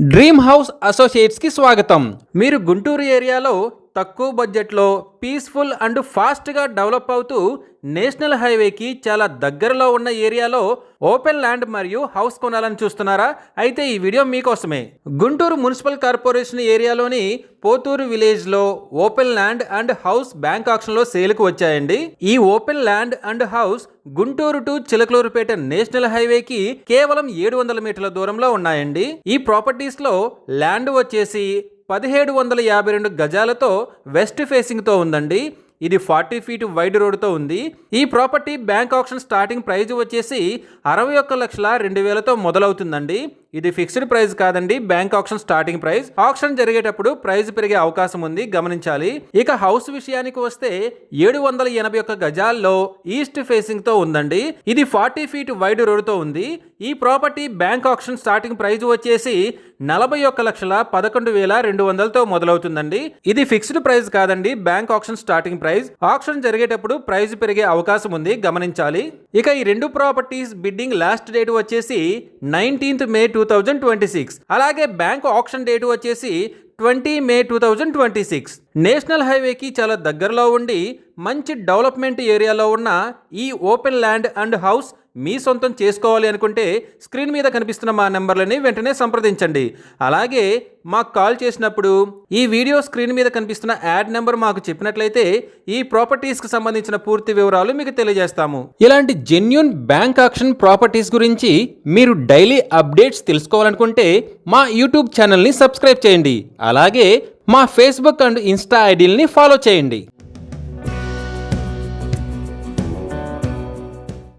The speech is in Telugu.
డ్రీమ్ హౌస్ అసోసియేట్స్కి స్వాగతం. మీరు గుంటూరు ఏరియాలో తక్కువ బడ్జెట్లో పీస్ఫుల్ అండ్ ఫాస్ట్గా డెవలప్ అవుతూ నేషనల్ హైవేకి చాలా దగ్గరలో ఉన్న ఏరియాలో ఓపెన్ ల్యాండ్ మరియు హౌస్ కొనాలని చూస్తున్నారా? అయితే ఈ వీడియో మీకోసమే. గుంటూరు మున్సిపల్ కార్పొరేషన్ ఏరియాలోని పోతూరు విలేజ్లో open land and house bank ఆక్షన్లో సేల్కు వచ్చాయండి. ఈ open land and house Guntur to Chilakaluripet national హైవేకి కేవలం 700 మీటర్ల దూరంలో ఉన్నాయండి. ఈ ప్రాపర్టీస్ లో ల్యాండ్ వచ్చేసి 1752 గజాలతో వెస్ట్ ఫేసింగ్తో ఉందండి. ఇది 40 ఫీట్ వైడ్ రోడ్తో ఉంది. ఈ property bank auction starting prize వచ్చేసి 61,02,000తో మొదలవుతుందండి. ఇది ఫిక్స్డ్ ప్రైస్ కాదండి, bank auction starting price. Auction జరిగేటప్పుడు ప్రైస్ పెరిగే అవకాశం ఉంది, గమనించాలి. ఇక హౌస్ విషయానికి వస్తే 781 గజాల్లో ఈస్ట్ ఫేసింగ్ తో ఉందండి. ఇది 40 ఫీట్ వైడ్ రోడ్తో ఉంది. ఈ property bank auction starting prize వచ్చేసి 41,11,200తో మొదలవుతుందండి. ఇది ఫిక్స్డ్ ప్రైస్ కాదండి, bank auction starting price. Auction జరిగేటప్పుడు ప్రైస్ పెరిగే అవకాశం ఉంది, గమనించాలి. ఇక ఈ రెండు ప్రాపర్టీస్ బిడ్డింగ్ లాస్ట్ డేట్ వచ్చేసి 19th May 2026. అలాగే బ్యాంక్ ఆక్షన్ డేట్ వచ్చేసి 20 May 2026. నేషనల్ హైవేకి చాలా దగ్గరలో ఉండి మంచి డెవలప్మెంట్ ఏరియాలో ఉన్న ఈ ఓపెన్ ల్యాండ్ అండ్ హౌస్ మీ సొంతం చేసుకోవాలి అనుకుంటే స్క్రీన్ మీద కనిపిస్తున్న మా నెంబర్లని వెంటనే సంప్రదించండి. అలాగే మాకు కాల్ చేసినప్పుడు ఈ వీడియో స్క్రీన్ మీద కనిపిస్తున్న యాడ్ నెంబర్ మాకు చెప్పినట్లయితే ఈ ప్రాపర్టీస్కి సంబంధించిన పూర్తి వివరాలు మీకు తెలియజేస్తాము. ఇలాంటి జెన్యూన్ బ్యాంక్ ఆక్షన్ ప్రాపర్టీస్ గురించి మీరు డైలీ అప్డేట్స్ తెలుసుకోవాలనుకుంటే మా యూట్యూబ్ ఛానల్ని సబ్స్క్రైబ్ చేయండి. అలాగే మా ఫేస్బుక్ అండ్ ఇన్స్టా ఐడీలని ఫాలో చేయండి.